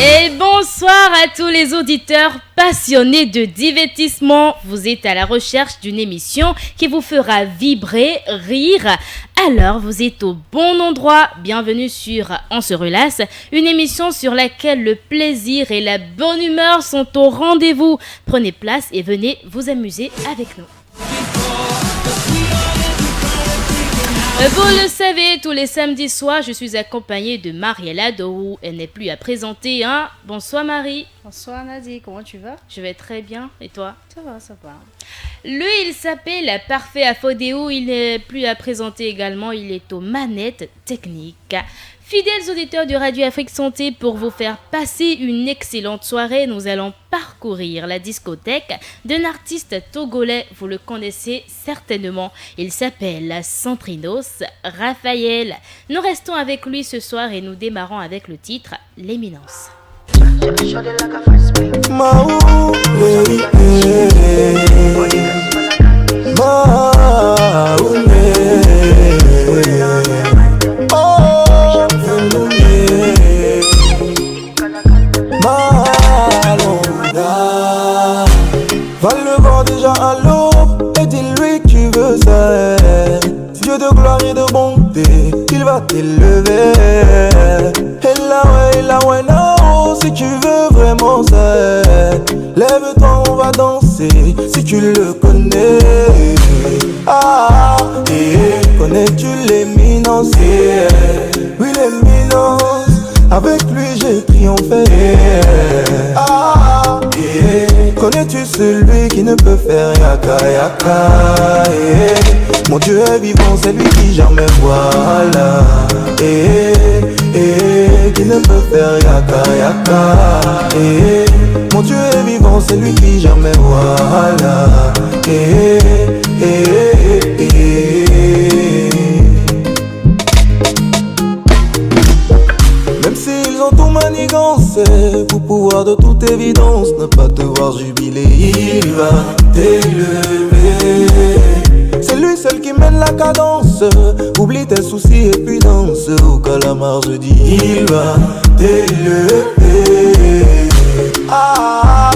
Et bonsoir à tous les auditeurs passionnés de divertissement. Vous êtes à la recherche d'une émission qui vous fera vibrer, rire. Alors vous êtes au bon endroit. Bienvenue sur On se relasse, une émission sur laquelle le plaisir et la bonne humeur sont au rendez-vous. Prenez place et venez vous amuser avec nous. Vous le savez, tous les samedis soirs, je suis accompagnée de Mariella Dorou. Elle n'est plus à présenter, hein. Bonsoir Marie. Bonsoir Nadie, comment tu vas? Je vais très bien, et toi? Ça va, ça va. Lui, il s'appelle Parfait Afodéo, il n'est plus à présenter également, il est aux manettes techniques. Fidèles auditeurs de Radio Afrique Santé, pour vous faire passer une excellente soirée, nous allons parcourir la discothèque d'un artiste togolais, vous le connaissez certainement. Il s'appelle Centrinos Raphaël. Nous restons avec lui ce soir et nous démarrons avec le titre L'Éminence. Va le voir déjà à l'aube et dis-lui que tu veux ça. Dieu de gloire et de bonté, il va t'élever. Et là ouais, non, si tu veux vraiment ça. Lève-toi, on va danser, si tu le connais. Ah, connais-tu l'éminence? Oui, l'éminence, avec lui j'ai triomphé. Ah, connais-tu celui qui ne peut faire yaka yaka? Mon Dieu est vivant, c'est lui qui jamais voilà. Qui ne peut faire yaka yaka? Mon Dieu est vivant, c'est lui qui jamais voilà. Même s'ils ont tout manigancé, pour pouvoir de toute évidence ne pas te voir jubiler, il va t'élever. C'est lui seul qui mène la cadence. Oublie tes soucis et puis danse. Au calamar je dis, il va t'élever. Ah,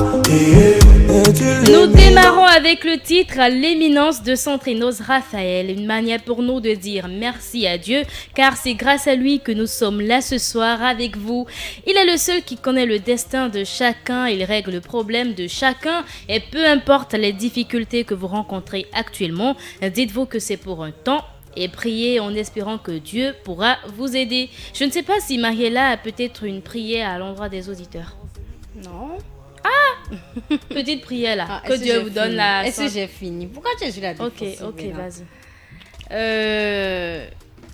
Nous démarrons avec le titre L'Éminence de Centrinos Raphaël, une manière pour nous de dire merci à Dieu, car c'est grâce à lui que nous sommes là ce soir avec vous. Il est le seul qui connaît le destin de chacun, il règle le problème de chacun, et peu importe les difficultés que vous rencontrez actuellement, dites-vous que c'est pour un temps. Et priez en espérant que Dieu pourra vous aider. Je ne sais pas si Mariella a peut-être une prière à l'endroit des auditeurs. Non. Petite prière là, que Dieu vous donne la... Est-ce que j'ai fini? Pourquoi tu es sur la défensive? Ok, vas-y.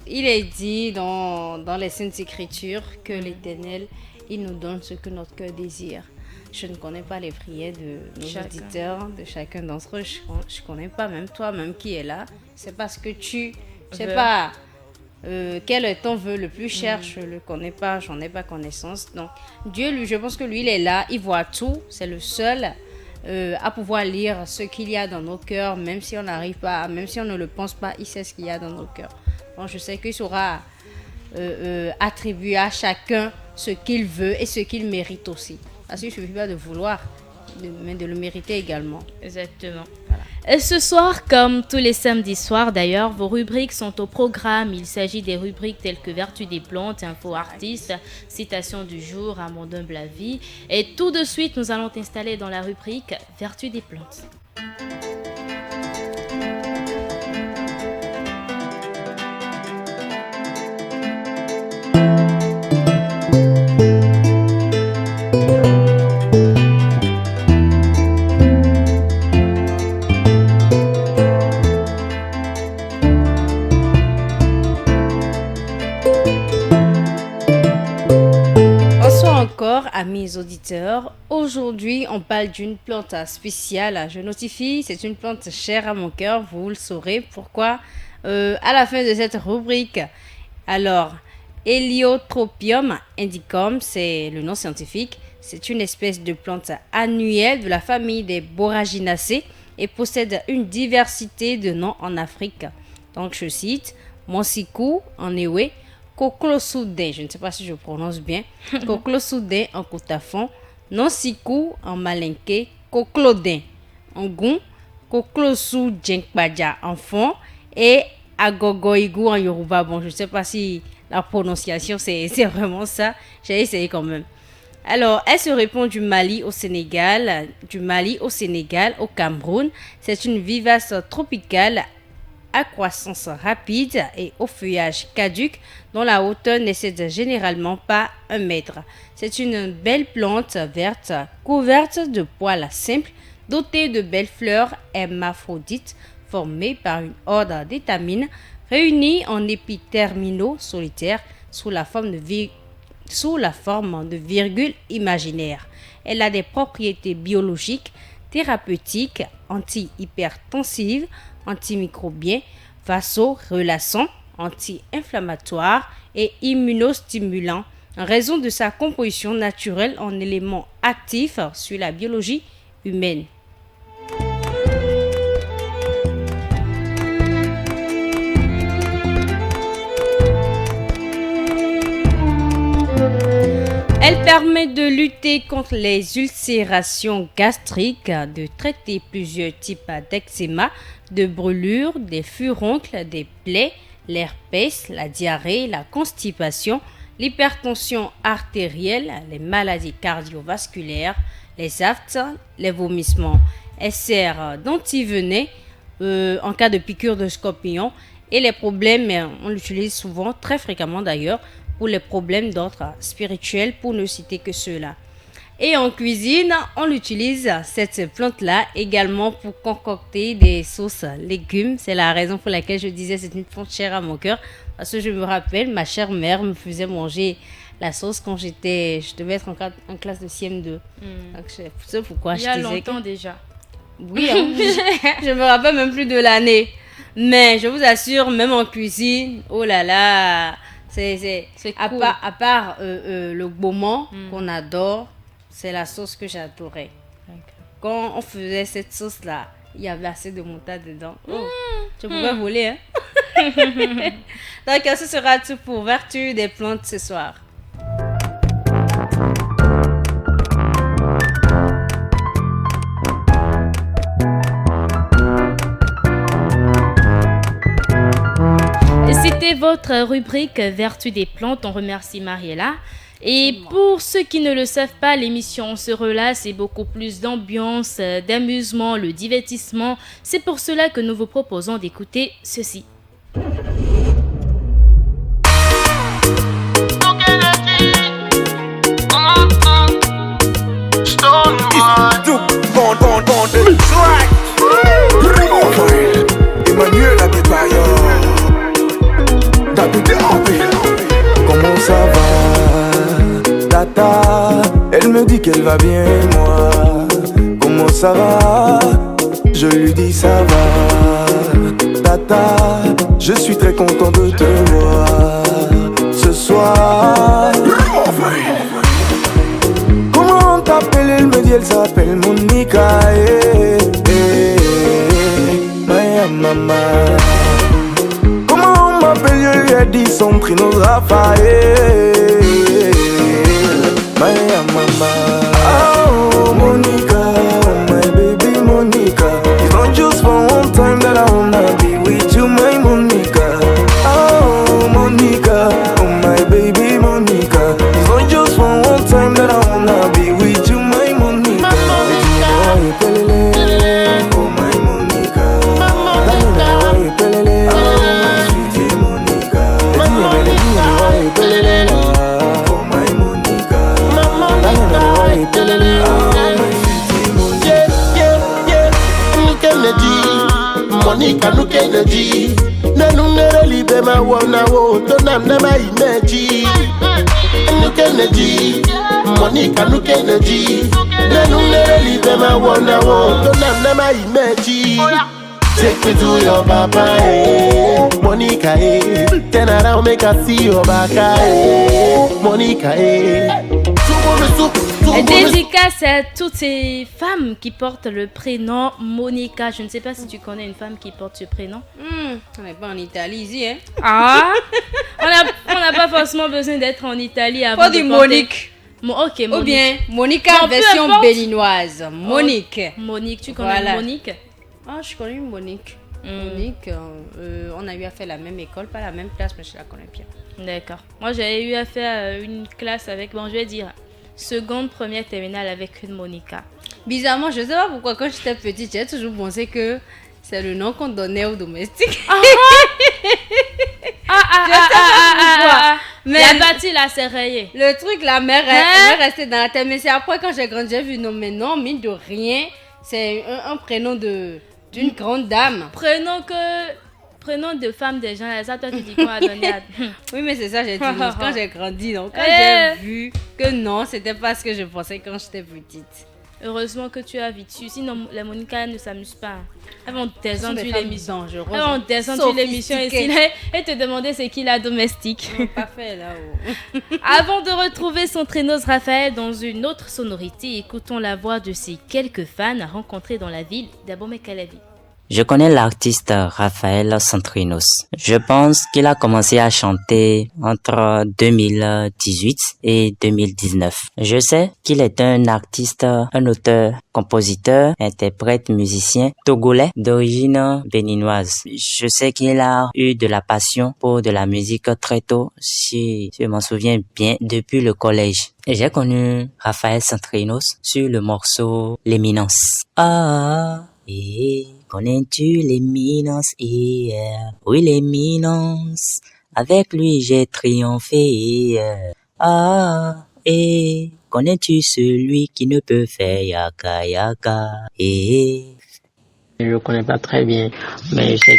Il est dit dans les Saintes Écritures que l'Éternel, il nous donne ce que notre cœur désire. Je ne connais pas les prières de nos auditeurs, de chacun d'entre eux. Je ne connais pas, même toi, même qui est là. C'est parce que tu... Je sais pas... quel est ton vœu le plus cher? Je le connais pas, j'en ai pas connaissance. Donc Dieu, lui, je pense que lui, il est là, il voit tout. C'est le seul à pouvoir lire ce qu'il y a dans nos cœurs, même si on n'arrive pas, même si on ne le pense pas, il sait ce qu'il y a dans nos cœurs. Donc je sais qu'il saura attribuer à chacun ce qu'il veut et ce qu'il mérite aussi. Parce qu'il ne suffit pas de vouloir, mais de le mériter également. Exactement. Voilà. Et ce soir, comme tous les samedis soirs d'ailleurs, vos rubriques sont au programme. Il s'agit des rubriques telles que Vertu des plantes, Info artiste, Citation du jour, à mon humble avis. Et tout de suite, nous allons t'installer dans la rubrique Vertu des plantes. Amis auditeurs, aujourd'hui on parle d'une plante spéciale. Je notifie, c'est une plante chère à mon cœur, vous le saurez pourquoi à la fin de cette rubrique. Alors, Heliotropium indicum, c'est le nom scientifique. C'est une espèce de plante annuelle de la famille des Boraginaceae et possède une diversité de noms en Afrique. Donc je cite Monsikou en Ewe, Koklo Soudain, je ne sais pas si je prononce bien. Koklo Soudain en Kotafon, Non Sikou en Malinké, Koklodin en Goun, Koklo Sou Djenkpadja en Fon et Agogoigou en Yoruba. Bon, je ne sais pas si la prononciation c'est vraiment ça. J'ai essayé quand même. Alors, elle se répand du Mali au Sénégal, au Cameroun. C'est une vivace tropicale à croissance rapide et au feuillage caduc dont la hauteur n'excède généralement pas 1 mètre. C'est une belle plante verte couverte de poils simples, dotée de belles fleurs hermaphrodites formées par une horde d'étamines réunies en épis terminaux solitaires sous la forme de virgules imaginaires. Elle a des propriétés biologiques, thérapeutiques, anti-hypertensives, antimicrobiens, vasorelaxants, anti-inflammatoires et immunostimulants en raison de sa composition naturelle en éléments actifs sur la biologie humaine. Elle permet de lutter contre les ulcérations gastriques, de traiter plusieurs types d'eczéma, de brûlures, des furoncles, des plaies, l'herpès, la diarrhée, la constipation, l'hypertension artérielle, les maladies cardiovasculaires, les aftes, les vomissements. Elle sert d'antivenin en cas de piqûre de scorpion et les problèmes, on l'utilise souvent, très fréquemment d'ailleurs, pour les problèmes d'ordre spirituel, pour ne citer que ceux-là. Et en cuisine, on utilise cette plante-là également pour concocter des sauces légumes. C'est la raison pour laquelle je disais c'est une plante chère à mon cœur. Parce que je me rappelle, ma chère mère me faisait manger la sauce quand je devais être en classe de CM2. Donc c'est pourquoi je disais... Il y a longtemps déjà. Oui, hein, je me rappelle même plus de l'année. Mais je vous assure, même en cuisine, oh là là... C'est cool. À part le beaumont qu'on adore, c'est la sauce que j'adorais. Okay. Quand on faisait cette sauce-là, il y avait assez de moutarde dedans. Oh, je pouvais voler. Hein? Donc, ce sera tout pour Vertu des plantes ce soir. C'était votre rubrique Vertu des plantes. On remercie Mariella. Et pour ceux qui ne le savent pas, l'émission Se Relaxe, c'est beaucoup plus d'ambiance, d'amusement, le divertissement. C'est pour cela que nous vous proposons d'écouter ceci. Comment ça va, Tata? Elle me dit qu'elle va bien, moi. Comment ça va? Je lui dis ça va, Tata. Je suis très content de te voir ce soir. Comment t'appelles? Elle me dit elle s'appelle Monica. Mama. Je lui ai dit son prénom Raphaël. Maya mama. Oh Monica, oh my baby Monica. It's not just for one time that I wanna be with you, my Monica. Oh Monica, oh my baby Monica. It's not just for one time that I wanna be with you, my Monica. Oh my Monica. Monica, look at the G. Nanu nere libe ma wana wo to nam na ma imeji. Look at the G. Monica, look at the G. Nanu nere libe ma wana wo to nam na ma imeji. Take me to your papa, eh. Monica, eh. Turn around, make I see your back, eh. Monica, eh. Dédicace à toutes ces femmes qui portent le prénom Monica. Je ne sais pas si tu connais une femme qui porte ce prénom. On n'est pas en Italie ici, hein. Ah, on n'a pas forcément besoin d'être en Italie avant Pas de du porter... Monique. Ok, Monique. Ou bien Monica Non, peu version importe. béninoise. Monique. Monique, tu connais Voilà. Monique? Ah, je connais une Monique. Monique, on a eu à faire la même école, pas la même classe, mais je la connais bien. D'accord. Moi, j'avais eu à faire une classe avec, bon, je vais dire, seconde, première, terminale avec une Monica. Bizarrement, je sais pas pourquoi, quand j'étais petite, j'ai toujours pensé que c'est le nom qu'on donnait aux domestiques. Mais la bâtie là, c'est rayé. Le truc, la mère Hein? est restée dans la tête. Mais c'est après, quand j'ai grandi, j'ai vu, non, mais non, mine de rien, c'est un prénom d'une grande dame. Prénom de femme des gens, ça, toi, tu dis quoi à donner à... Oui, mais c'est ça, j'ai dit quand j'ai grandi. Donc, quand Eh. j'ai vu que non, c'était pas ce que je pensais quand j'étais petite. Heureusement que tu as vécu, sinon la Monica ne s'amuse pas. Elles vont Ce sont descendre des l'émission. femmes dangereuses, Elles vont descendre l'émission ici là, et te demander c'est qui la domestique. Pas fait là-haut. Avant de retrouver Centrinos Raphaël dans une autre sonorité, écoutons la voix de ces quelques fans rencontrés dans la ville d'Abomey-Calavi. Je connais l'artiste Raphaël Centrinos. Je pense qu'il a commencé à chanter entre 2018 et 2019. Je sais qu'il est un artiste, un auteur, compositeur, interprète, musicien togolais d'origine béninoise. Je sais qu'il a eu de la passion pour de la musique très tôt, si je m'en souviens bien, depuis le collège. Et j'ai connu Raphaël Centrinos sur le morceau L'Éminence. Connais-tu l'éminence hier? Oui, l'éminence. Avec lui, j'ai triomphé. Connais-tu celui qui ne peut faire yaka yaka? Je ne connais pas très bien, mais je sais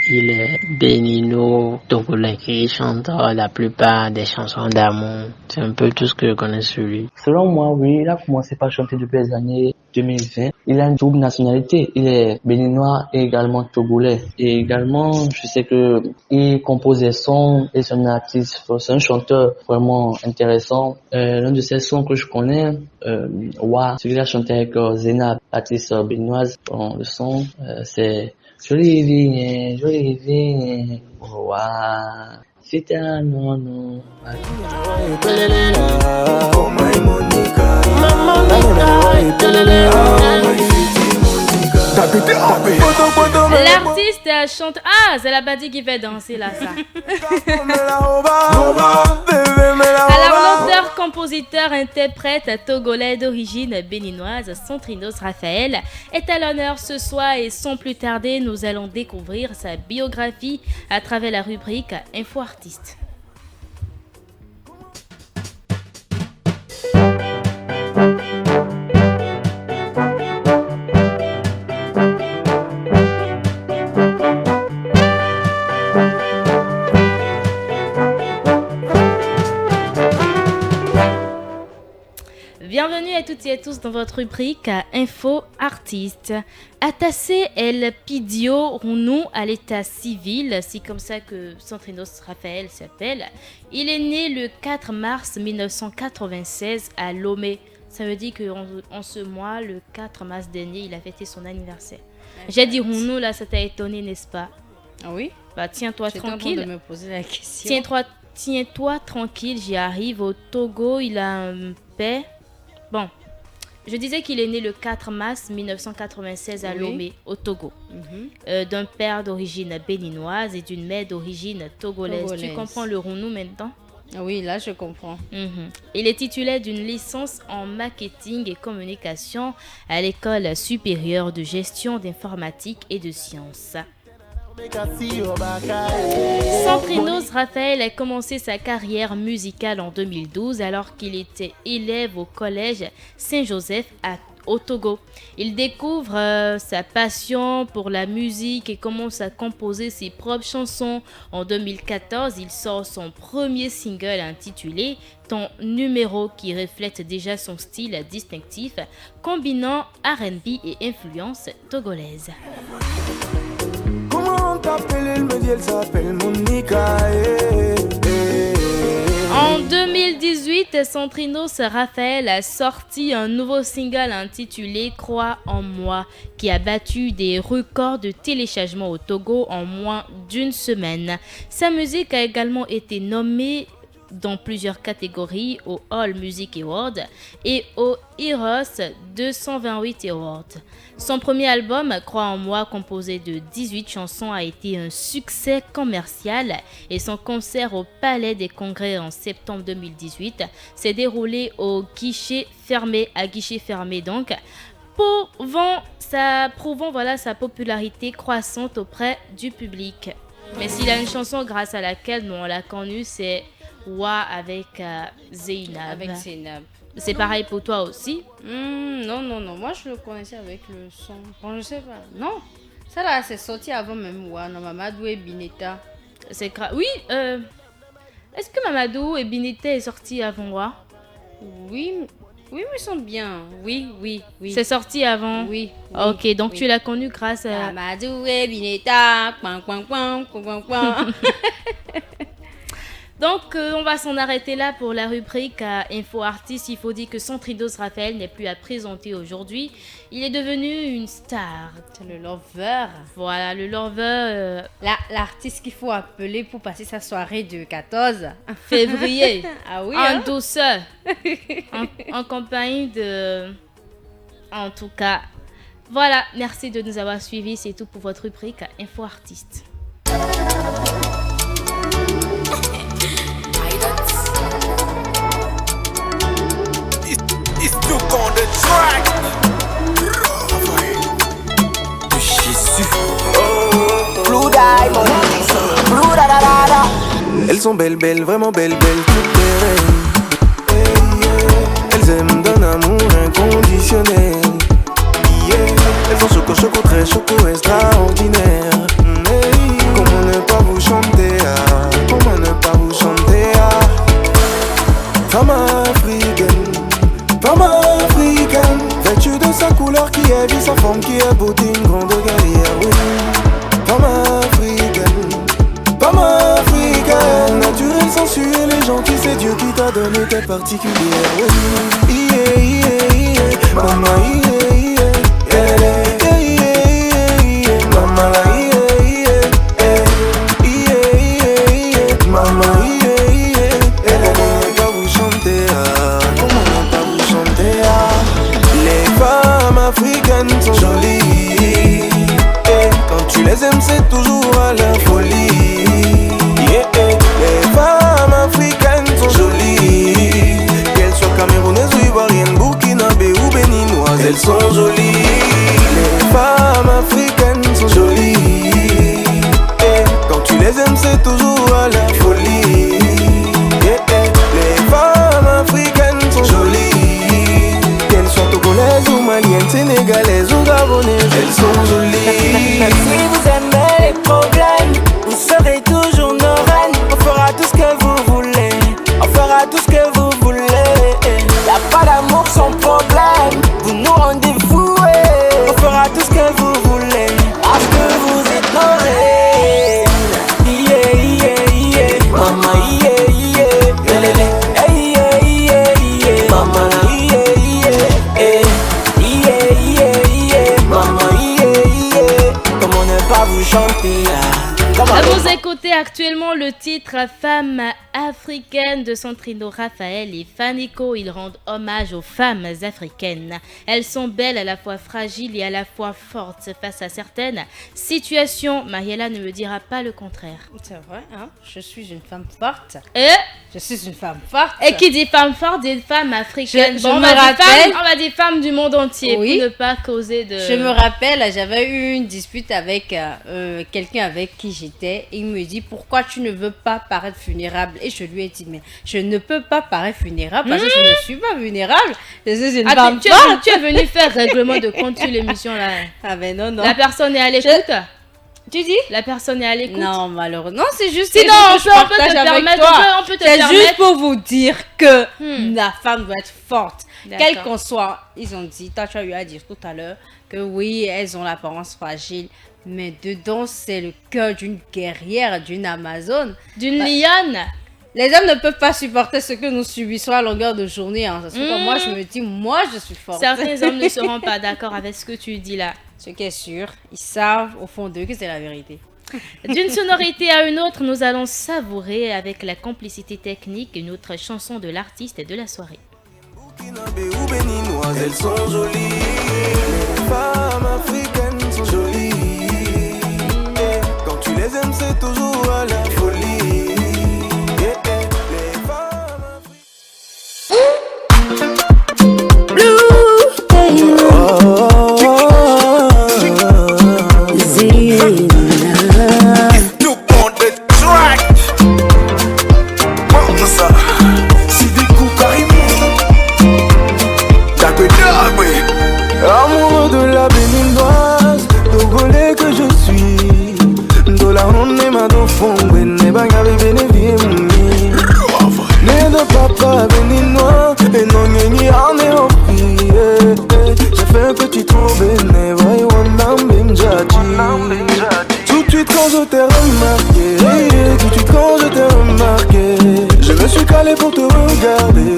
qu'il est bénino-togolais et il chante la plupart des chansons d'amour. C'est un peu tout ce que je connais sur lui. Selon moi, oui, il a commencé par chanter depuis les années 2020. Il a une double nationalité. Il est béninois et également togolais. Et également, je sais que il compose des sons et c'est un artiste, c'est un chanteur vraiment intéressant. L'un de ses sons que je connais, celui qu'il a chanté avec Zena, artiste béninoise, le son, c'est Jolie vie, c'était un non. L'artiste chante... Ah, c'est la Badi qui fait danser là, ça. Alors, l'auteur, compositeur, interprète togolais d'origine béninoise, Centrinos Raphaël, est à l'honneur ce soir et sans plus tarder, nous allons découvrir sa biographie à travers la rubrique Info Artiste. Bienvenue à toutes et à tous dans votre rubrique Info Artiste. Attassé El Pidio Rounou à l'état civil, c'est comme ça que Centrinos Raphaël s'appelle. Il est né le 4 mars 1996 à Lomé. Ça veut dire qu'en ce mois, le 4 mars dernier, il a fêté son anniversaire. J'ai dit Rounou, là, ça t'a étonné, n'est-ce pas? Ah oui? Bah, tiens-toi tranquille. J'étais en train de me poser la question. Tiens-toi tranquille, j'y arrive. Au Togo, il a un père. Bon, je disais qu'il est né le 4 mars 1996 à Lomé, au Togo. D'un père d'origine béninoise et d'une mère d'origine togolaise. Tu comprends le Rounou maintenant? Oui, là je comprends. Il est titulaire d'une licence en marketing et communication à l'école supérieure de gestion d'informatique et de sciences. Centrinos Raphaël a commencé sa carrière musicale en 2012 alors qu'il était élève au collège Saint-Joseph au Togo. Il découvre sa passion pour la musique et commence à composer ses propres chansons. En 2014, il sort son premier single intitulé Ton numéro qui reflète déjà son style distinctif, combinant R&B et influence togolaise. En 2018, Centrinos Raphaël a sorti un nouveau single intitulé Crois en moi, qui a battu des records de téléchargement au Togo en moins d'une semaine. Sa musique a également été nommée dans plusieurs catégories au All Music Awards et au Eros 228 Awards. Son premier album, Crois en moi, composé de 18 chansons, a été un succès commercial et son concert au Palais des Congrès en septembre 2018 s'est déroulé à guichet fermé donc, prouvant sa popularité croissante auprès du public. Mais s'il a une chanson grâce à laquelle on l'a connu, c'est Wa avec Zainab. C'est pareil pour toi aussi? Non. Moi, je le connaissais avec le son. Bon, je sais pas. Non. Ça là, c'est sorti avant même Wa. Non, Mamadou et Bineta. Oui. Est-ce que Mamadou et Bineta est sorti avant Wa? Oui, mais ils sont bien. Oui. C'est sorti avant? Oui. Ok, donc tu l'as connu grâce à... Mamadou et Bineta. Donc, on va s'en arrêter là pour la rubrique Info Artiste. Il faut dire que Centrinos Raphaël n'est plus à présenter aujourd'hui. Il est devenu une star. C'est le lover. Voilà, le lover. L'artiste qu'il faut appeler pour passer sa soirée de 14 février. Ah oui, en douceur. en compagnie de... En tout cas, voilà. Merci de nous avoir suivis. C'est tout pour votre rubrique Info Artiste. It's Duke on the track. De Jésus. Blue Diamond. Blue da da da da. Elles sont belles, vraiment belles, toutes les reines. Elles aiment d'un amour inconditionnel. Elles sont choco, très choco, extraordinaire. Comment ne pas vous chanter, comment ne pas vous chanter, femme africaine, vêtue de sa couleur qui est vie, sa forme qui est beauté, une grande guerrière, oui. Femme africaine, naturelle, sensuelle et gentille, c'est Dieu qui t'a donné tête particulière, oui. Mama, mama, africaines sont jolies, quand tu les aimes c'est toujours à la folie, Les femmes africaines sont jolies, qu'elles soient camerounaises ou ivoiriennes, burkinabé ou béninoises, elles sont jolies. Les femmes africaines sont jolies, quand tu les aimes c'est toujours à la folie, Les femmes africaines sont jolies, qu'elles soient togolaises ou maliennes, sénégalaises ou gabonaises, elles sont jolies. Même si vous aimez les problèmes, vous serez toujours nos reines. On fera tout ce que vous voulez, on fera tout ce que vous voulez. Y'a pas d'amour sans problème, vous nous rendez fous. On fera tout ce que vous voulez, parce que vous êtes nos reines. Mama, mama, comment ne pas vous chanter Vous écoutez actuellement le titre Femme africaine de Centrinos Raphaël et Fanico. Ils rendent hommage aux femmes africaines. Elles sont belles, à la fois fragiles et à la fois fortes face à certaines situations. Mariela ne me dira pas le contraire. C'est vrai, hein? Je suis une femme forte. Je suis une femme forte. Et qui dit femme forte, dit femme africaine. On va dire femme du monde entier, oui. Pour ne pas causer de... Je me rappelle, j'avais eu une dispute avec quelqu'un avec qui j'étais. Il me dit, pourquoi tu ne veux pas paraître vulnérable? Et je lui ai dit, mais je ne peux pas paraître vulnérable parce que je ne suis pas vulnérable. Je suis une femme forte. Tu es venu faire règlement de compte sur l'émission là. Ah ben non. La personne est à l'écoute. Tu dis? La personne est à l'écoute. Non, malheureusement, c'est juste sinon, on peut te permettre. C'est juste pour vous dire que la femme doit être forte. Quel qu'on soit, ils ont dit, toi tu as eu à dire tout à l'heure que oui, elles ont l'apparence fragile, mais dedans c'est le cœur d'une guerrière, d'une Amazone, d'une lionne. Les hommes ne peuvent pas supporter ce que nous subissons à longueur de journée. Hein. C'est pourquoi moi, je me dis, moi, je suis forte. Certains hommes ne seront pas d'accord avec ce que tu dis là. Ce qui est sûr, ils savent au fond d'eux que c'est la vérité. D'une sonorité à une autre, nous allons savourer avec la complicité technique une autre chanson de l'artiste et de la soirée. Burkinabé ou béninoises, elles sont jolies. Les femmes africaines sont jolies. Quand tu les aimes, c'est toujours à la folie. Les femmes amoureux de la béninoise, togolais que je suis. Dola on est ma dofon, ne banga bébé vie mouni. Né de papa béninois, et non ni en est j'ai fait un petit tour béné, voyons on tout de suite quand je t'ai remarqué, tout de suite quand je t'ai remarqué, je me suis calé pour te regarder,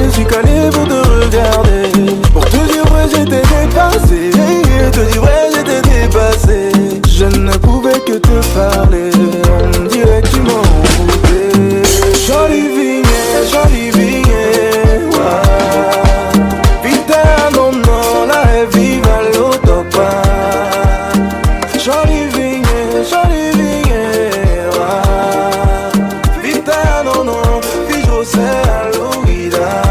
je suis calé pour te regarder, pour te dire ouais j'étais dépassé, te dire ouais j'étais dépassé, je ne pouvais que te parler, on me dirait que tu m'en voulais. Jolie vigne, ouais. Vita non non la vie va l'autopa. Jolie vigne, ouais. Vita non non, vi José Aloïda.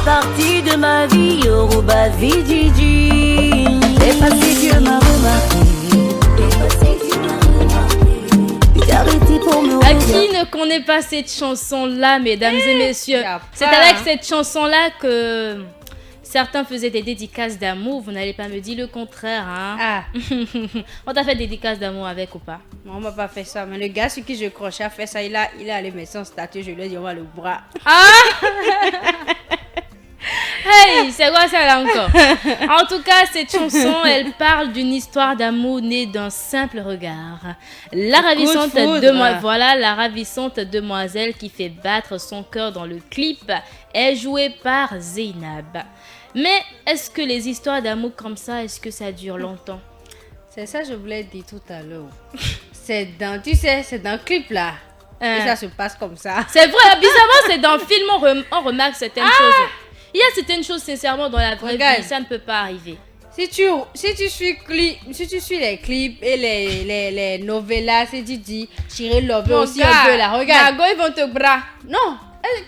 Partie de ma vie, Yoruba Vididi. C'est parce que Dieu m'a remarqué. À qui ne connaît pas cette chanson-là, mesdames et messieurs? C'est avec cette chanson-là que certains faisaient des dédicaces d'amour. Vous n'allez pas me dire le contraire, hein? Ah. On t'a fait des dédicaces d'amour avec ou pas? Non, on m'a pas fait ça. Mais le gars sur qui je crochais a fait ça. Il est allé mettre son statut. Je lui ai dit, on va le bras. Ah! Hey, c'est quoi ça là encore? En tout cas, cette chanson, elle parle d'une histoire d'amour née d'un simple regard. La ravissante la ravissante demoiselle qui fait battre son cœur dans le clip est jouée par Zainab. Mais est-ce que les histoires d'amour comme ça, est-ce que ça dure longtemps? C'est ça que je voulais dire tout à l'heure. C'est dans le clip là. Et ça se passe comme ça. C'est vrai, bizarrement, c'est dans le film, on remarque certaines choses. Il y a certaines choses, sincèrement, dans la vraie vie, ça ne peut pas arriver. Si tu suis les clips et les novellas, c'est Didi, Chiré Love aussi un peu là, regarde. Ils vont te bras. Non,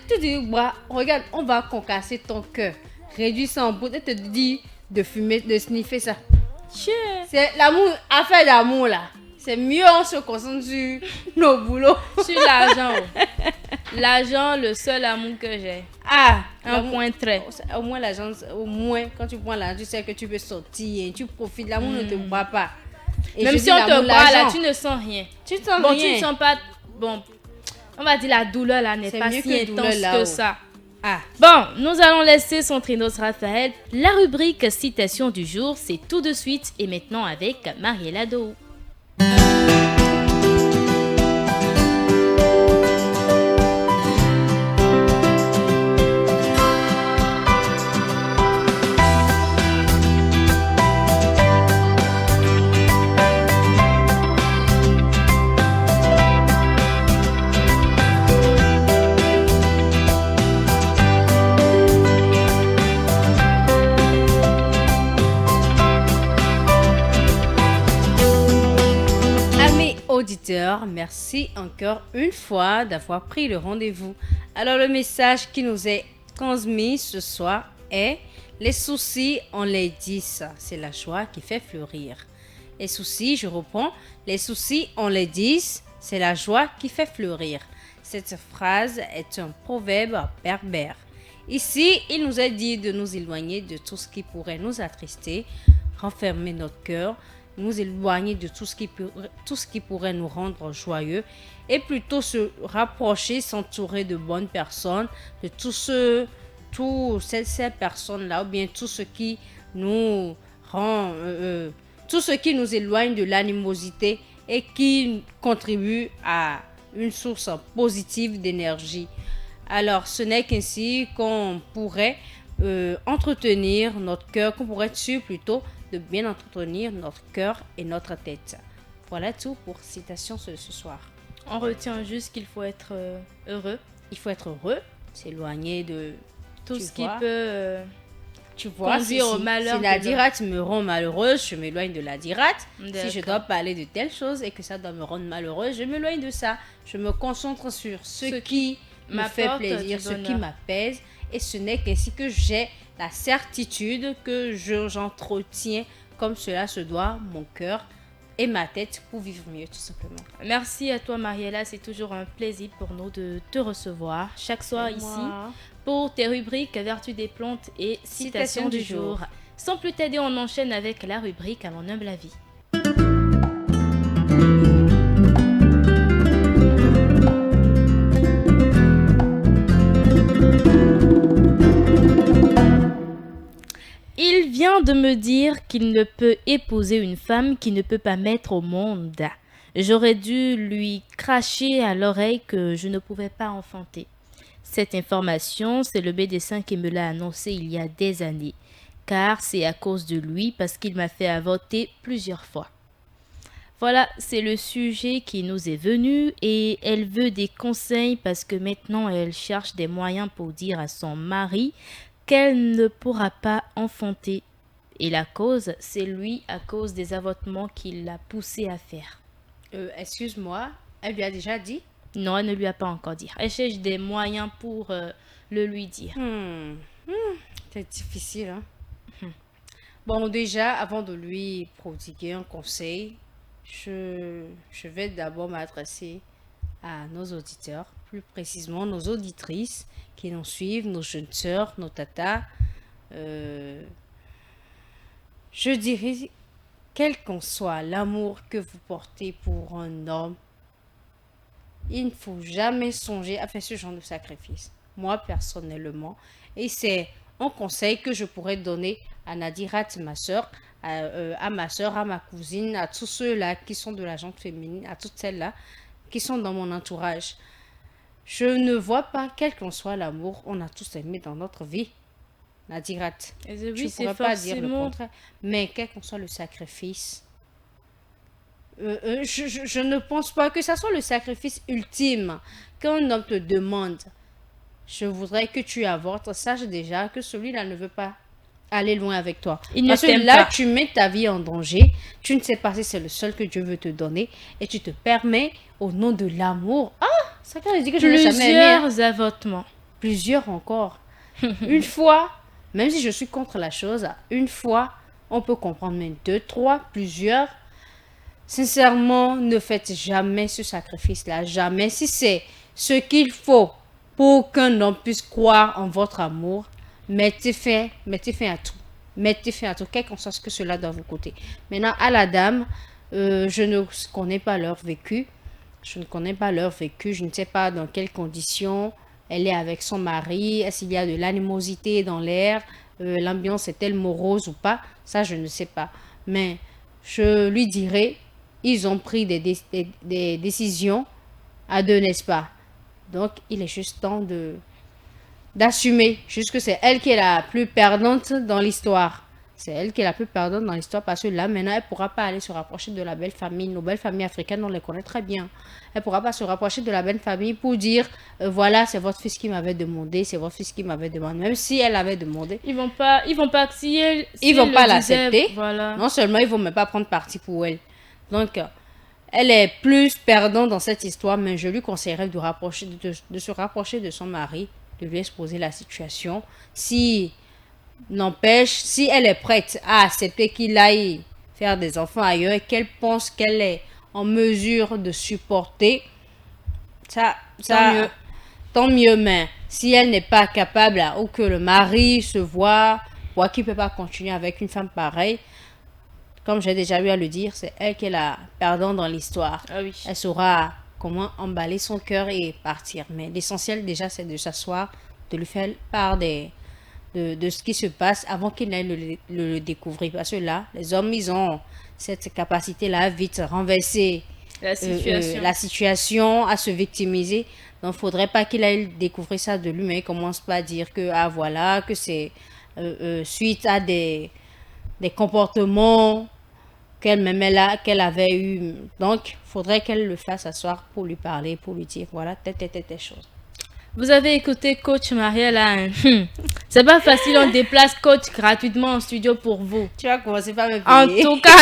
tu dis bras, regarde, on va concasser ton cœur, réduire ça en bout et te dire de fumer, de sniffer ça. C'est l'amour, affaire d'amour là. C'est mieux on se concentre sur nos boulots. Sur l'argent. L'argent, le seul amour que j'ai. Ah, un point très. Au moins l'argent, quand tu prends l'argent, tu sais que tu peux sortir, tu profites. L'amour ne te boit pas. Et même si on te boit là, tu ne sens rien. Tu sens rien. Tu ne sens pas. Bon, on va dire la douleur là n'est pas si intense que ça. Ah. Bon, nous allons laisser Centrinos Raphaël. La rubrique citation du jour, c'est tout de suite et maintenant avec Mariela Do. Auditeurs, merci encore une fois d'avoir pris le rendez-vous. Alors le message qui nous est transmis ce soir est: les soucis, on les dit ça, c'est la joie qui fait fleurir. Les soucis, je reprends, les soucis, on les dit, c'est la joie qui fait fleurir. Cette phrase est un proverbe berbère. Ici, il nous est dit de nous éloigner de tout ce qui pourrait nous attrister, renfermer notre cœur, nous éloigner de tout ce qui pourrait nous rendre joyeux et plutôt se rapprocher, s'entourer de bonnes personnes, de toutes ces personnes-là ou bien tout ce qui nous rend, tout ce qui nous éloigne de l'animosité et qui contribue à une source positive d'énergie. Alors, ce n'est qu'ainsi qu'on pourrait entretenir notre cœur, qu'on pourrait être sûr plutôt de bien entretenir notre cœur et notre tête. Voilà tout pour citation ce soir. On retient juste qu'il faut être heureux. Il faut être heureux, s'éloigner de tout ce qui peut tu vois, conduire au malheur. Si la dirate me rend malheureuse, je m'éloigne de la dirate. Si je dois parler de telle chose et que ça doit me rendre malheureuse, je m'éloigne de ça. Je me concentre sur ce qui me fait plaisir, ce qui m'apaise. Et ce n'est qu'ainsi que j'ai la certitude que j'entretiens comme cela se doit mon cœur et ma tête pour vivre mieux, tout simplement. Merci à toi, Mariella. C'est toujours un plaisir pour nous de te recevoir chaque soir ici pour tes rubriques Vertu des plantes et Citation du jour. Sans plus tarder, on enchaîne avec la rubrique À mon humble avis. Il vient de me dire qu'il ne peut épouser une femme qui ne peut pas mettre au monde. J'aurais dû lui cracher à l'oreille que je ne pouvais pas enfanter. Cette information, c'est le médecin qui me l'a annoncé il y a des années, car c'est à cause de lui parce qu'il m'a fait avorter plusieurs fois. Voilà, c'est le sujet qui nous est venu et elle veut des conseils parce que maintenant elle cherche des moyens pour dire à son mari qu'elle ne pourra pas enfanter. Et la cause, c'est lui à cause des avortements qu'il l'a poussé à faire. Excuse-moi, elle lui a déjà dit? Non, elle ne lui a pas encore dit. Elle cherche des moyens pour le lui dire. C'est difficile, hein? Bon, déjà, avant de lui prodiguer un conseil, je vais d'abord m'adresser à nos auditeurs, plus précisément nos auditrices qui nous suivent, nos jeunes sœurs, nos tatas. Je dirais, quel qu'en soit l'amour que vous portez pour un homme, il ne faut jamais songer à faire ce genre de sacrifice. Moi, personnellement, et c'est un conseil que je pourrais donner à Nadirat, ma soeur, à ma soeur, à ma cousine, à tous ceux-là qui sont de la gente féminine, à toutes celles-là qui sont dans mon entourage. Je ne vois pas, quel qu'en soit l'amour, on a tous aimé dans notre vie. Nadirat, oui, je ne pourrais pas dire le contraire, mais quel qu'en soit le sacrifice, je ne pense pas que ça soit le sacrifice ultime. Quand un homme te demande, je voudrais que tu avortes, sache déjà que celui-là ne veut pas aller loin avec toi. Parce que là, tu mets ta vie en danger. Tu ne sais pas si c'est le seul que Dieu veut te donner. Et tu te permets, au nom de l'amour, ça veut dire que je n'ai jamais aimé. Plusieurs avortements. Plusieurs encore. Une fois, même si je suis contre la chose, une fois, on peut comprendre, mais 2, 3, plusieurs. Sincèrement, ne faites jamais ce sacrifice-là. Jamais. Si c'est ce qu'il faut pour qu'un homme puisse croire en votre amour, mettez fin à tout. Mettez fin à tout, quel qu'en soit ce que cela doit vous coûter. Maintenant, à la dame, je ne connais pas leur vécu. Je ne connais pas leur vécu. Je ne sais pas dans quelles conditions elle est avec son mari. Est-ce qu'il y a de l'animosité dans l'air? L'ambiance est-elle morose ou pas? Ça, je ne sais pas. Mais je lui dirai, ils ont pris des décisions à deux, n'est-ce pas? Donc, il est juste temps d'assumer. Juste que c'est elle qui est la plus perdante dans l'histoire. C'est elle qui est la plus perdante dans l'histoire parce que là, maintenant, elle ne pourra pas aller se rapprocher de la belle famille. Nos belles familles africaines, on les connaît très bien. Elle ne pourra pas se rapprocher de la belle famille pour dire, voilà, c'est votre fils qui m'avait demandé, c'est votre fils qui m'avait demandé. Même si elle avait demandé. Ils vont pas ils vont pas l'accepter. Voilà. Non seulement, ils vont même pas prendre parti pour elle. Donc, elle est plus perdante dans cette histoire, mais je lui conseillerais de se rapprocher de son mari, de lui exposer la situation. Si elle est prête à accepter qu'il aille faire des enfants ailleurs et qu'elle pense qu'elle est en mesure de supporter, tant mieux, mais si elle n'est pas capable ou que le mari se voit qu'il ne peut pas continuer avec une femme pareille, comme j'ai déjà eu à le dire, c'est elle qui est la perdante dans l'histoire. Ah oui. Elle saura comment emballer son cœur et partir. Mais l'essentiel déjà, c'est de s'asseoir, de lui faire part de ce qui se passe avant qu'il n'aille le découvrir. Parce que là, les hommes, ils ont cette capacité-là à vite renverser la situation, à se victimiser. Donc, il ne faudrait pas qu'il aille découvrir ça de lui, mais il commence pas à dire que, voilà, que c'est suite à des comportements qu'elle avait eu. Donc, il faudrait qu'elle le fasse asseoir pour lui parler, pour lui dire, voilà, telle chose. Vous avez écouté Coach Marielle, hein? C'est pas facile, on déplace Coach gratuitement en studio pour vous. Tu vas commencer par me En payer. tout cas,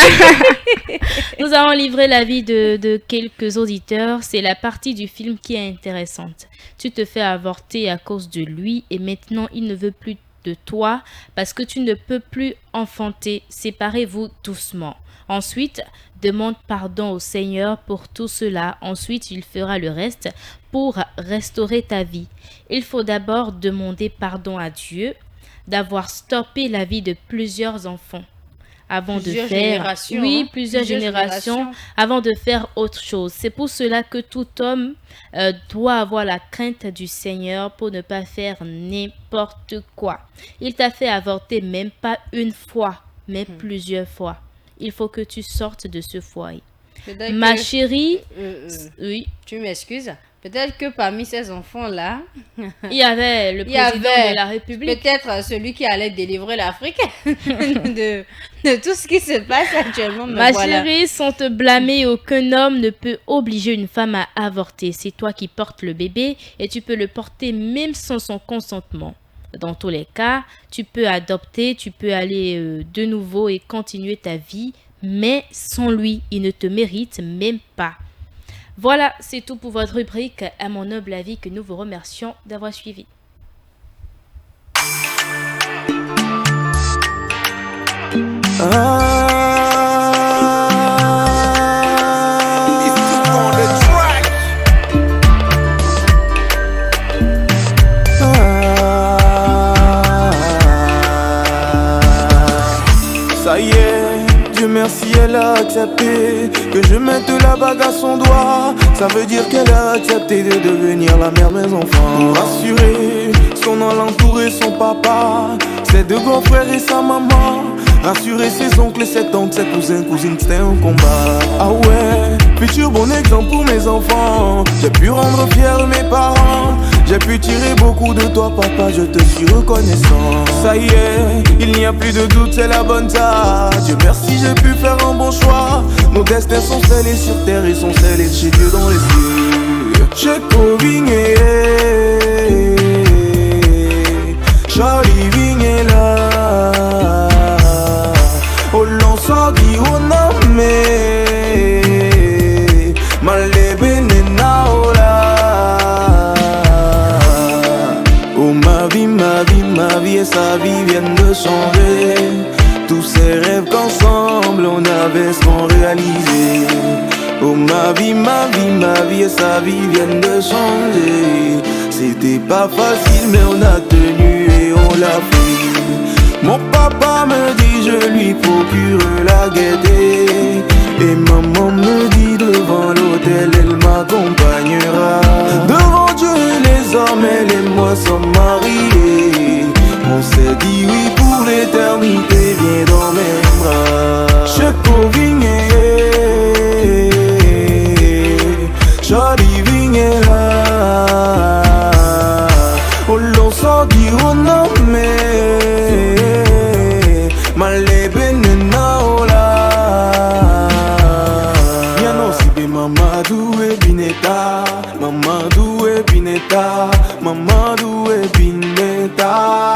nous avons livré l'avis de quelques auditeurs. C'est la partie du film qui est intéressante. Tu te fais avorter à cause de lui et maintenant il ne veut plus de toi parce que tu ne peux plus enfanter. Séparez-vous doucement. Ensuite, demande pardon au Seigneur pour tout cela. Ensuite, il fera le reste pour restaurer ta vie. Il faut d'abord demander pardon à Dieu d'avoir stoppé la vie de plusieurs enfants avant Plusieurs de faire générations, plusieurs générations avant de faire autre chose. C'est pour cela que tout homme doit avoir la crainte du Seigneur pour ne pas faire n'importe quoi. Il t'a fait avorter même pas une fois, mais plusieurs fois. Il faut que tu sortes de ce foyer. Ma chérie, oui. Tu m'excuses. Peut-être que parmi ces enfants-là, il y avait le président de la République. Peut-être celui qui allait délivrer l'Afrique de tout ce qui se passe actuellement. Ma chérie, sans te blâmer, aucun homme ne peut obliger une femme à avorter. C'est toi qui portes le bébé et tu peux le porter même sans son consentement. Dans tous les cas, tu peux adopter, tu peux aller de nouveau et continuer ta vie, mais sans lui, il ne te mérite même pas. Voilà, c'est tout pour votre rubrique À mon noble avis que nous vous remercions d'avoir suivi. Ça y est, Dieu merci, elle a accepté que je mette la bague à son doigt. Ça veut dire qu'elle a accepté de devenir la mère de mes enfants. Pour rassurer son alentour et son papa, ses deux grands frères et sa maman, rassurer ses oncles et ses tantes, ses cousins, cousines, c'était un combat. Ah ouais, futur bon exemple pour mes enfants. J'ai pu rendre fiers mes parents. J'ai pu tirer beaucoup de toi papa, je te suis reconnaissant. Ça y est, il n'y a plus de doute, c'est la bonne tâche. Dieu merci, j'ai pu faire un bon choix. Nos destins sont scellés sur terre et sont scellés chez Dieu dans les cieux. Chez Covigné, Charlie Vigné là. Oh l'on s'en dit on a mais malébé nena oh là. Oh ma vie et sa vie viennent de changer. Tous ces rêves qu'ensemble on avait seront réalisés. Oh ma vie et sa vie viennent de changer. C'était pas facile mais on a tenu et on l'a fait. Mon papa me dit je lui procure la gaieté. Et maman me dit devant l'autel elle m'accompagnera. Devant Dieu et les hommes elle et moi sommes mariés. On s'est dit oui pour l'éternité, viens dans mes bras. Je Covigné, Charlie Vigné là. Oh l'on s'en dit on a mais malébé nena oh là. Y'a aussi des Mamadou et Bineta, Mamadou et Bineta, Mamadou et Bineta.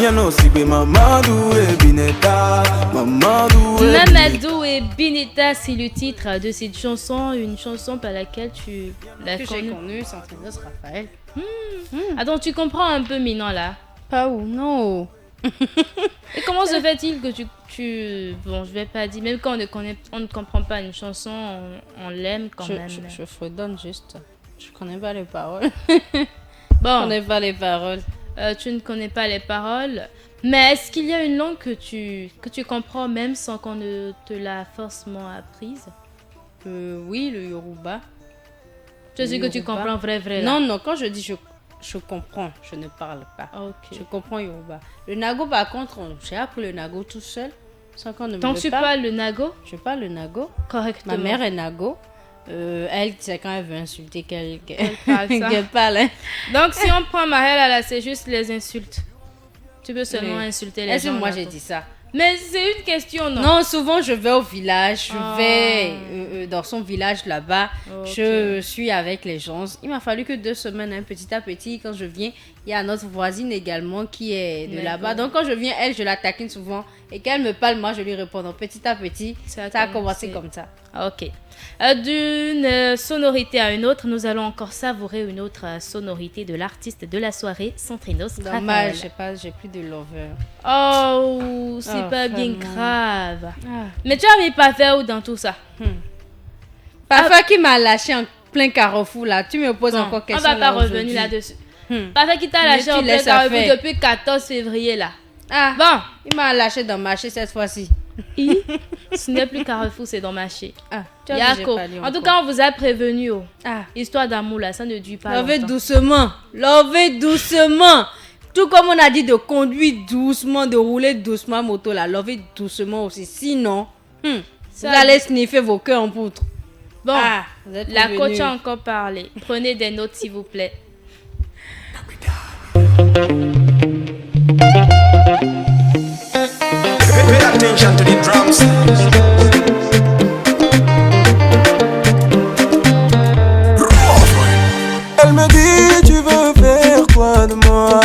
Y'a aussi des Mamadou et Bineta, Mamadou et Mamadou et Bineta, c'est le titre de cette chanson, une chanson par laquelle tu l'as que j'ai connue. connu, Centrinos Raphaël. Attends, tu comprends un peu Minon là? Pas où, non. Et comment se fait-il que bon, je vais pas dire, même quand on ne comprend pas une chanson, on l'aime quand même. Je fredonne juste. Je connais pas les paroles. Bon. Je connais pas les paroles. Tu ne connais pas les paroles. Mais est-ce qu'il y a une langue que tu comprends même sans qu'on ne te l'a forcément apprise? Oui, le Yoruba. Tu sais que tu comprends vrai là. Non, quand je dis je comprends, je ne parle pas. Okay. Je comprends Yoruba. Le Nago, par contre, j'ai appris le Nago tout seul, sans qu'on ne me le parle. Donc tu parles le Nago? Je parle le Nago. Correctement. Ma mère est Nago. Elle, c'est quand elle veut insulter qu'elle parle. Hein. Donc si on prend Mariela là, c'est juste les insultes. Tu peux seulement insulter les gens. Est-ce que moi j'ai dit ça? Mais c'est une question, non? Non, souvent je vais au village, je vais dans son village là-bas, je suis avec les gens. Il m'a fallu que 2 semaines, hein, petit à petit, quand je viens, il y a notre voisine également qui est de là-bas. Donc quand je viens, elle, je la taquine souvent et qu'elle me parle, moi je lui réponds. Donc petit à petit, ça a commencé comme ça. Ok. D'une sonorité à une autre, nous allons encore savourer une autre sonorité de l'artiste de la soirée, Centrinos. Dommage, j'ai plus de lover. Oh, c'est pas bien grave. Mais tu as mis Parfait où dans tout ça? Parfait qui m'a lâché en plein carrefour là. Tu me poses encore question. On va pas revenir là-dessus. Parfait qui t'a lâché en plein carrefour depuis 14 février là. Bon, il m'a lâché dans le marché cette fois-ci. Ce n'est plus Carrefour, c'est dans Marché. Yako. En tout cas, on vous a prévenu. Histoire d'amour là, ça ne dure pas longtemps. Lovez doucement. Tout comme on a dit de conduire doucement, de rouler doucement moto là, lovez doucement aussi. Sinon, vous allez sniffer vos cœurs en poutre. Bon, la coach a encore parlé. Prenez des notes s'il vous plaît. Pay attention to the drums. Elle me dit, tu veux faire quoi de moi?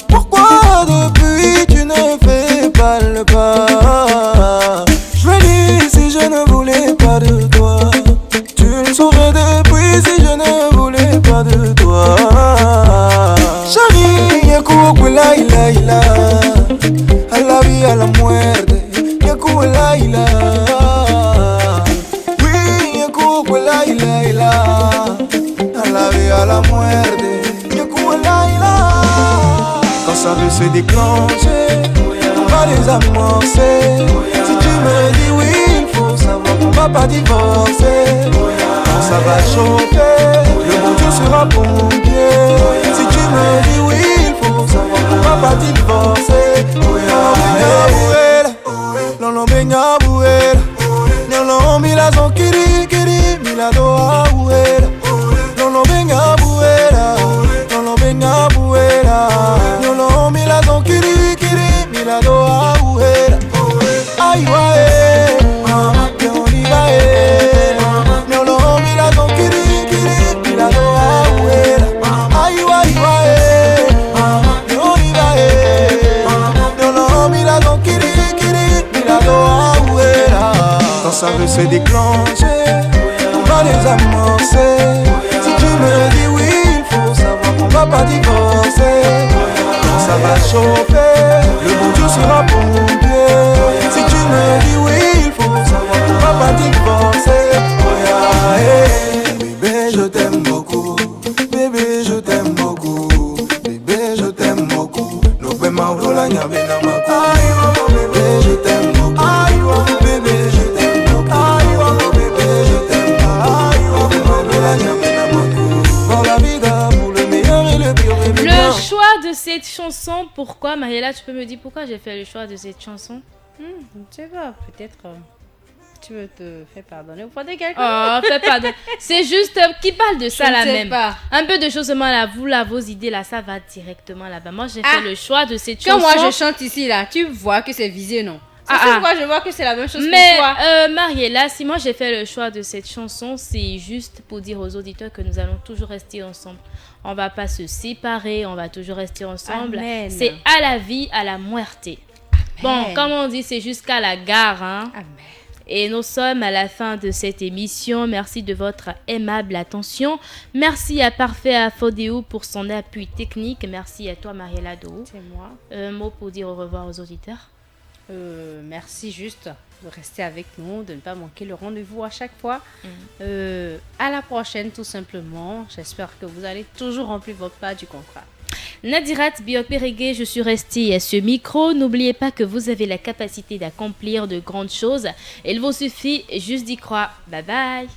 Pourquoi depuis tu ne fais pas le pas? Je lui dis si je ne voulais pas de toi, tu le saurais depuis si je ne voulais pas de toi. Chérie, y'a la ila ila, a la vie a la muerte, y'a la ila. Oui, y'a la ila ila, a la vie a la muerte, y'a la ila. Quand ça veut se déclencher, on va les amorcer. Si tu me dis oui, il faut savoir qu'on va pas divorcer. Quand ça va chauffer, le bon Dieu sera pompier. Si tu me dis oui, il faut savoir qu'on va pas divorcer. Lolo benga buera, lolo mila son kiri kiri, mila doa buera. Lolo benga buera, lolo benga buera, lolo mila son kiri kiri, mila doa buera. Ay wae, que oliva lolo mila son kiri kiri, mila doa buera. Ay wae, que oliva lolo mila son kiri kiri, mila doa buera. Quand ça veut se déclencher, on va les amorcer. Si tu me dis oui, il faut savoir qu'on va pas divorcer. Quand ça va chauffer, le bon Dieu sera pompier. Si tu me dis oui, il faut savoir qu'on va pas divorcer. Oh yeah, bébé, je t'aime beaucoup. Bébé, je t'aime beaucoup. Bébé, je t'aime beaucoup. No pe ma vola nya bena maku. Bébé, je t'aime beaucoup. Bébé, je t'aime beaucoup. Bébé, je t'aime beaucoup. Le choix de cette chanson, pourquoi Mariela, tu peux me dire pourquoi j'ai fait le choix de cette chanson? Je ne sais pas, peut-être tu veux te faire pardonner ou pardonner quelqu'un. Oh, fais pardon. C'est juste qui parle de ça je là sais même. Pas. Un peu de choses là, vous là, vos idées là, ça va directement là-bas. Moi j'ai fait le choix de cette chanson. Quand moi je chante ici là, tu vois que c'est visé, non? C'est pourquoi je vois que c'est la même chose mais, pour toi. Mariela, si moi j'ai fait le choix de cette chanson, c'est juste pour dire aux auditeurs que nous allons toujours rester ensemble. On va pas se séparer, on va toujours rester ensemble. Amen. C'est à la vie, à la muerte. Bon, comme on dit, c'est jusqu'à la gare. Hein. Amen. Et nous sommes à la fin de cette émission. Merci de votre aimable attention. Merci à Parfait Afodéo pour son appui technique. Merci à toi, Mariela Do. C'est moi. Un mot pour dire au revoir aux auditeurs. Merci juste de rester avec nous, de ne pas manquer le rendez-vous à chaque fois. À la prochaine, tout simplement. J'espère que vous allez toujours remplir votre part du contrat. Nadirat Biopérégué, je suis restée à ce micro. N'oubliez pas que vous avez la capacité d'accomplir de grandes choses. Il vous suffit juste d'y croire. Bye bye.